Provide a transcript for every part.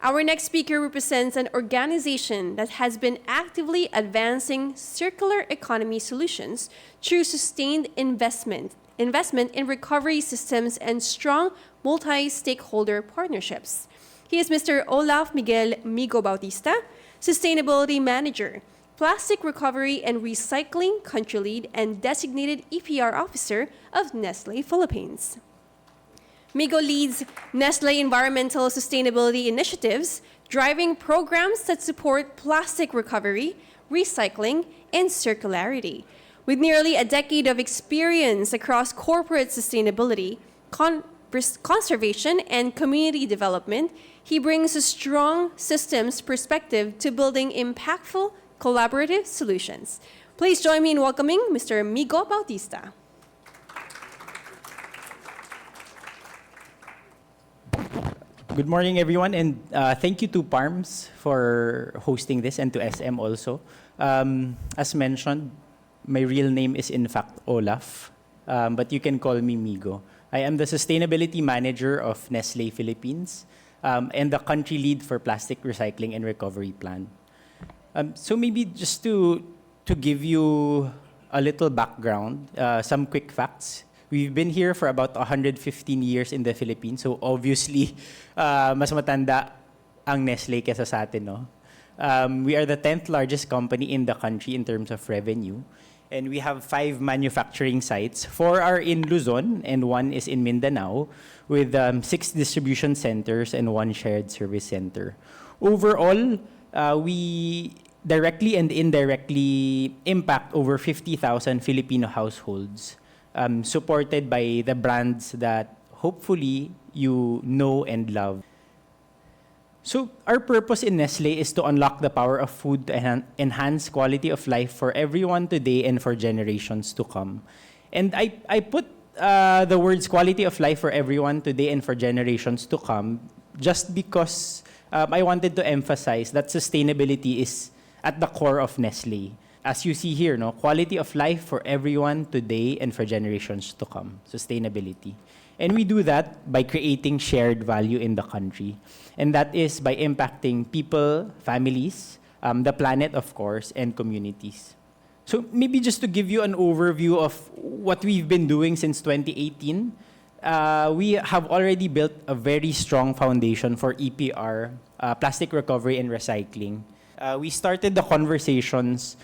Our next speaker represents an organization that has been actively advancing circular economy solutions through sustained investment in recovery systems and strong multi-stakeholder partnerships. He is Mr. Olaf Miguel Miggo Bautista, Sustainability Manager, Plastic Recovery and Recycling Country Lead, and Designated EPR Officer of Nestlé Philippines. Miggo leads Nestlé environmental sustainability initiatives, driving programs that support plastic recovery, recycling, and circularity. With nearly a decade of experience across corporate sustainability, conservation, and community development, he brings a strong systems perspective to building impactful, collaborative solutions. Please join me in welcoming Mr. Miggo Bautista. Good morning, everyone, and thank you to PARMS for hosting this, and to SM also. As mentioned, my real name is in fact Olaf, but you can call me Miggo. I am the Sustainability Manager of Nestlé Philippines and the Country Lead for Plastic Recycling and Recovery Plan. So maybe just to give you a little background, some quick facts. We've been here for about 115 years in the Philippines, so obviously, mas matanda ang Nestlé kesa sa atin, no? We are the 10th largest company in the country in terms of revenue, and we have 5 manufacturing sites. 4 are in Luzon, and 1 is in Mindanao, with 6 distribution centers and 1 shared service center. Overall, we directly and indirectly impact over 50,000 Filipino households, supported by the brands that hopefully you know and love. So our purpose in Nestlé is to unlock the power of food to enhance quality of life for everyone today and for generations to come. And I put the words quality of life for everyone today and for generations to come just because I wanted to emphasize that sustainability is at the core of Nestlé. As you see here, no, quality of life for everyone today and for generations to come, sustainability. And we do that by creating shared value in the country. And that is by impacting people, families, the planet, of course, and communities. So maybe just to give you an overview of what we've been doing since 2018, we have already built a very strong foundation for EPR, plastic recovery and recycling. We started the conversations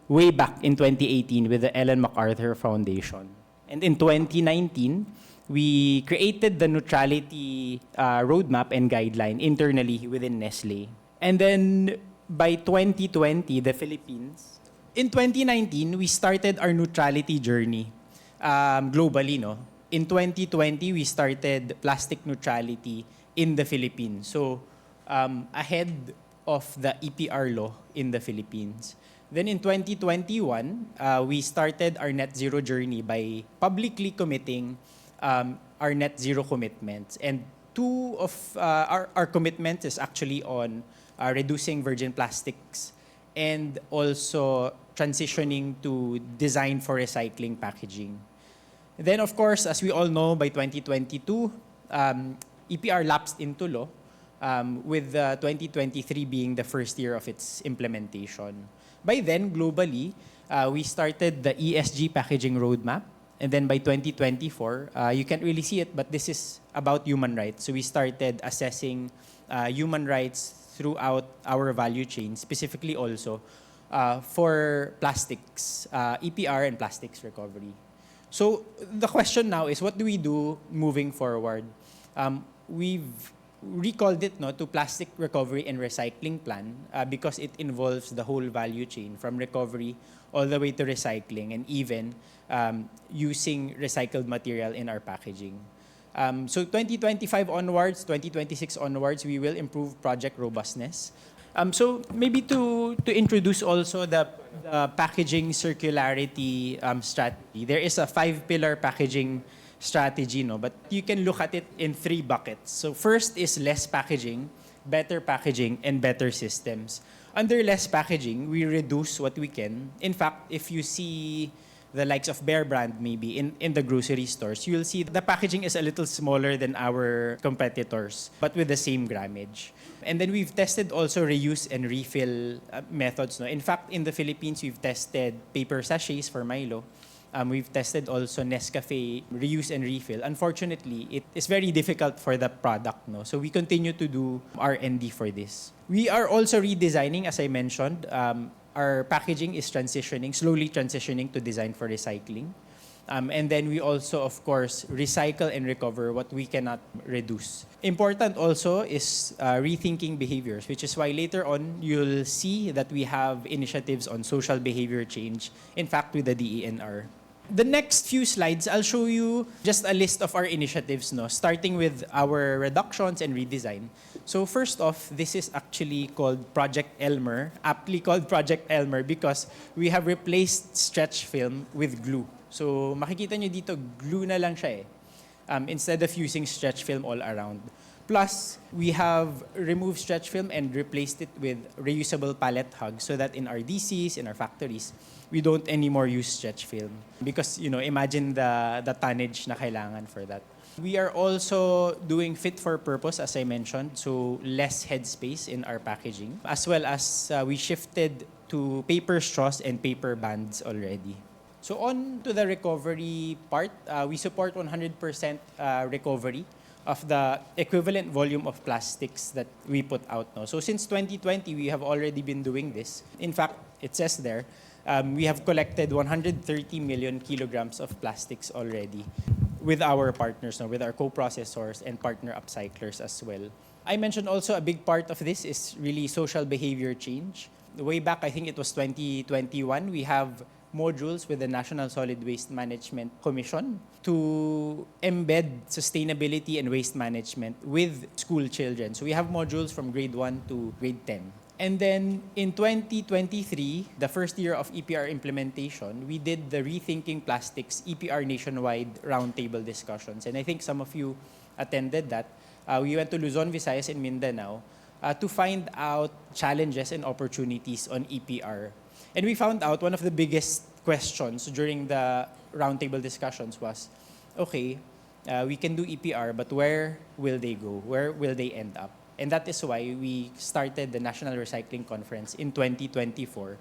way back in 2018 with the Ellen MacArthur Foundation. And in 2019, we created the neutrality roadmap and guideline internally within Nestlé. And then by 2020, the Philippines, in 2019, we started our neutrality journey globally, no? In 2020, we started plastic neutrality in the Philippines. So ahead of the EPR law in the Philippines. Then in 2021, we started our net zero journey by publicly committing our net zero commitments. And 2 of our commitments is actually on reducing virgin plastics and also transitioning to design for recycling packaging. Then, of course, as we all know, by 2022, EPR lapsed into law, with 2023 being the first year of its implementation. By then, globally, we started the ESG packaging roadmap. And then by 2024, you can't really see it, but this is about human rights. So we started assessing human rights throughout our value chain, specifically also for plastics, EPR and plastics recovery. So the question now is, what do we do moving forward? We've recalled it, no, to Plastic Recovery and Recycling Plan because it involves the whole value chain from recovery all the way to recycling and even using recycled material in our packaging. So 2025 onwards, 2026 onwards, we will improve project robustness. So maybe to introduce also the packaging circularity strategy, there is a 5-pillar packaging strategy, no? But you can look at it in 3 buckets. So first is less packaging, better packaging, and better systems. Under less packaging, we reduce what we can. In fact, if you see the likes of Bear Brand maybe in the grocery stores, you'll see the packaging is a little smaller than our competitors, but with the same grammage. And then we've tested also reuse and refill methods. No? In fact, in the Philippines, we've tested paper sachets for Milo. We've tested also Nescafe reuse and refill. Unfortunately, it is very difficult for the product. No? So we continue to do R&D for this. We are also redesigning, as I mentioned. Our packaging is slowly transitioning to design for recycling. And then we also, of course, recycle and recover what we cannot reduce. Important also is rethinking behaviors, which is why later on you'll see that we have initiatives on social behavior change, in fact, with the DENR. The next few slides, I'll show you just a list of our initiatives, no? Starting with our reductions and redesign. So first off, this is actually called Project Elmer, aptly called Project Elmer because we have replaced stretch film with glue. So makikita nyo dito, glue na lang siya instead of using stretch film all around. Plus, we have removed stretch film and replaced it with reusable pallet hugs so that in our DCs, in our factories, we don't anymore use stretch film. Because, imagine the tonnage na kailangan for that. We are also doing fit for purpose, as I mentioned, so less headspace in our packaging, as well as we shifted to paper straws and paper bands already. So on to the recovery part, we support 100% recovery of the equivalent volume of plastics that we put out now. So since 2020, we have already been doing this. In fact, it says there, we have collected 130 million kilograms of plastics already with our partners, with our co-processors and partner upcyclers as well. I mentioned also a big part of this is really social behavior change. Way back, I think it was 2021, we have modules with the National Solid Waste Management Commission to embed sustainability and waste management with school children. So we have modules from grade 1 to grade 10. And then in 2023, the first year of EPR implementation, we did the Rethinking Plastics EPR nationwide roundtable discussions. And I think some of you attended that. We went to Luzon, Visayas, and Mindanao to find out challenges and opportunities on EPR. And we found out one of the biggest questions during the roundtable discussions was, okay, we can do EPR, but where will they go? Where will they end up? And that is why we started the National Recycling Conference in 2024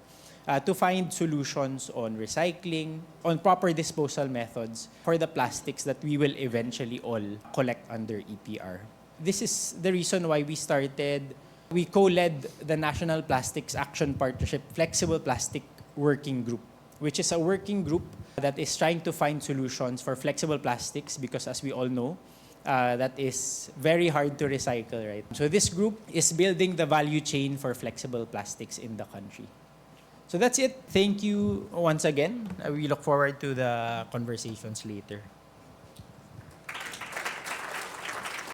to find solutions on recycling, on proper disposal methods for the plastics that we will eventually all collect under EPR. This is the reason why we co-led the National Plastics Action Partnership Flexible Plastic Working Group, which is a working group that is trying to find solutions for flexible plastics because, as we all know, that is very hard to recycle, right? So this group is building the value chain for flexible plastics in the country. So that's it. Thank you once again. We look forward to the conversations later.